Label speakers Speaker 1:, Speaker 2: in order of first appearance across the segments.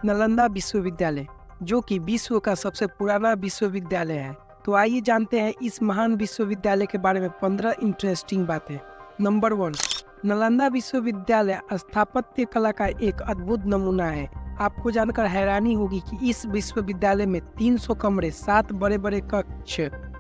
Speaker 1: नालंदा विश्वविद्यालय, जो कि विश्व का सबसे पुराना विश्वविद्यालय है। तो आइए जानते हैं इस महान विश्वविद्यालय के बारे में 15 इंटरेस्टिंग बातें। नंबर 1, नालंदा विश्वविद्यालय स्थापत्य कला का एक अद्भुत नमूना है। आपको जानकर हैरानी होगी कि इस विश्वविद्यालय में 300 कमरे, 7 बड़े बड़े कक्ष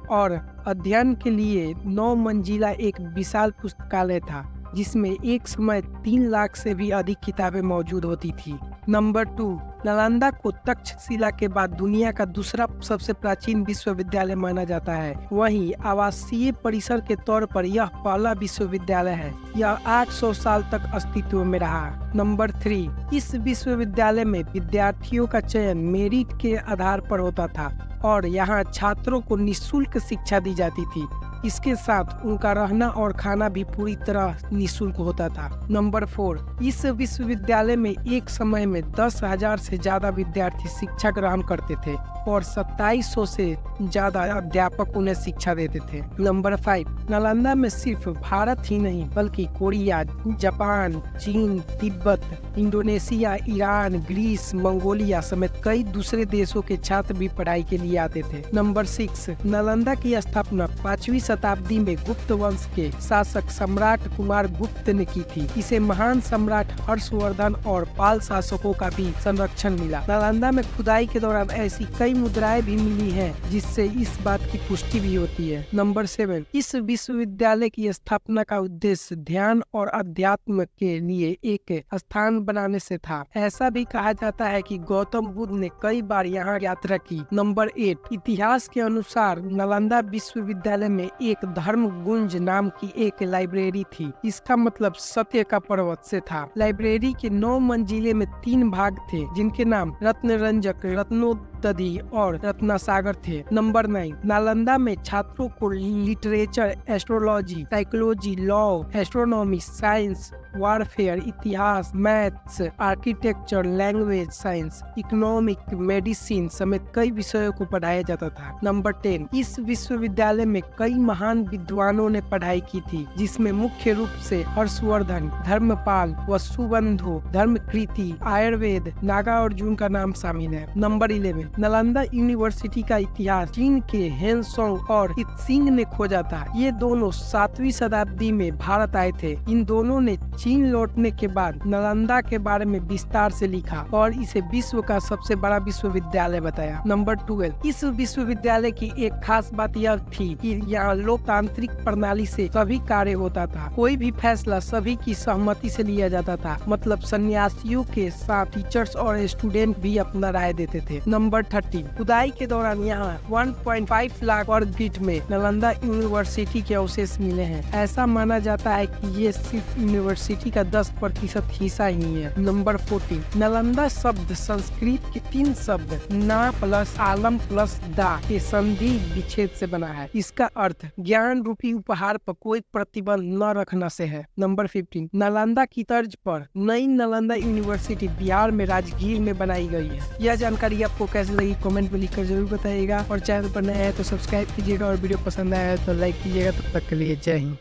Speaker 1: और अध्ययन के लिए 9 मंजिला एक विशाल पुस्तकालय था, जिसमें एक समय 3 लाख से भी अधिक किताबें मौजूद होती थी। नंबर 2, नालंदा को तक्षशिला के बाद दुनिया का दूसरा सबसे प्राचीन विश्वविद्यालय माना जाता है। वहीं आवासीय परिसर के तौर पर यह पहला विश्वविद्यालय है। यह 800 साल तक अस्तित्व में रहा। नंबर 3, इस विश्वविद्यालय में विद्यार्थियों का चयन मेरिट के आधार पर होता था और यहाँ छात्रों को निःशुल्क शिक्षा दी जाती थी। इसके साथ उनका रहना और खाना भी पूरी तरह निःशुल्क होता था। नंबर 4, इस विश्वविद्यालय में एक समय में 10,000 से ज्यादा विद्यार्थी शिक्षा ग्रहण करते थे और 2700 से ज्यादा अध्यापक उन्हें शिक्षा देते थे। नंबर 5, नालंदा में सिर्फ भारत ही नहीं बल्कि कोरिया, जापान, चीन, तिब्बत, इंडोनेशिया, ईरान, ग्रीस, मंगोलिया समेत कई दूसरे देशों के छात्र भी पढ़ाई के लिए आते थे। नंबर 6, नालंदा की स्थापना 5वीं शताब्दी में गुप्त वंश के शासक सम्राट कुमार गुप्त ने की थी। इसे महान सम्राट हर्षवर्धन और पाल शासकों का भी संरक्षण मिला। नालंदा में खुदाई के दौरान ऐसी कई मुद्राएं भी मिली हैं, जिससे इस बात की पुष्टि भी होती है। नंबर 7, इस विश्वविद्यालय की स्थापना का उद्देश्य ध्यान और अध्यात्म के लिए एक स्थान बनाने से था। ऐसा भी कहा जाता है कि गौतम बुद्ध ने कई बार यहाँ यात्रा की। नंबर 8, इतिहास के अनुसार नालंदा विश्वविद्यालय में एक धर्म गुंज नाम की एक लाइब्रेरी थी। इसका मतलब सत्य का पर्वत से था। लाइब्रेरी के 9 मंजिले में 3 भाग थे, जिनके नाम रत्नरंजक, रत्नोदधि और रत्नासागर थे। नंबर 9, नालंदा में छात्रों को literature, astrology, psychology, law, astronomy, science, warfare, इतिहास, maths, architecture, language science, economic, medicine समेत कई विषयों को पढ़ाया जाता था। नंबर 10, इस विश्वविद्यालय में कई महान विद्वानों ने पढ़ाई की थी, जिसमें मुख्य रूप से हर्षवर्धन, धर्मपाल, वसुबंधु, धर्मकृति, आयुर्वेद, नागार्जुन का नाम शामिल है। नंबर 11, नालंदा यूनिवर्सिटी का इतिहास चीन के हेनसोंग और इत्सिंग ने खोजा था। ये दोनों 7वीं शताब्दी में भारत आए थे। इन दोनों ने चीन लौटने के बाद नालंदा के बारे में विस्तार से लिखा और इसे विश्व का सबसे बड़ा विश्वविद्यालय बताया। नंबर 12, इस विश्वविद्यालय की एक खास बात यह थी कि यहाँ लोकतांत्रिक प्रणाली से सभी कार्य होता था। कोई भी फैसला सभी की सहमति से लिया जाता था। मतलब सन्यासियों के साथ टीचर्स और स्टूडेंट भी अपना राय देते थे। नंबर 13, खुदाई के दौरान यहाँ 1.5 लाख वर्ग फीट में नालंदा यूनिवर्सिटी के अवशेष मिले हैं। ऐसा माना जाता है कि ये सिर्फ यूनिवर्सिटी का 10% हिस्सा ही है। नंबर 14, नालंदा शब्द संस्कृत के 3 शब्द ना प्लस आलम प्लस दा के संधि विच्छेद से बना है। इसका अर्थ ज्ञान रूपी उपहार पर कोई प्रतिबंध न रखना से है। नंबर 15, नालंदा की तर्ज पर नई नालंदा यूनिवर्सिटी बिहार में राजगीर में बनाई गई है। यह जानकारी आपको कैसी लगी कमेंट में लिखकर जरूर बताइएगा और चैनल पर नया है तो सब्सक्राइब कीजिएगा और वीडियो पसंद आया तो लाइक कीजिएगा। तब तक के लिए जय हिंद।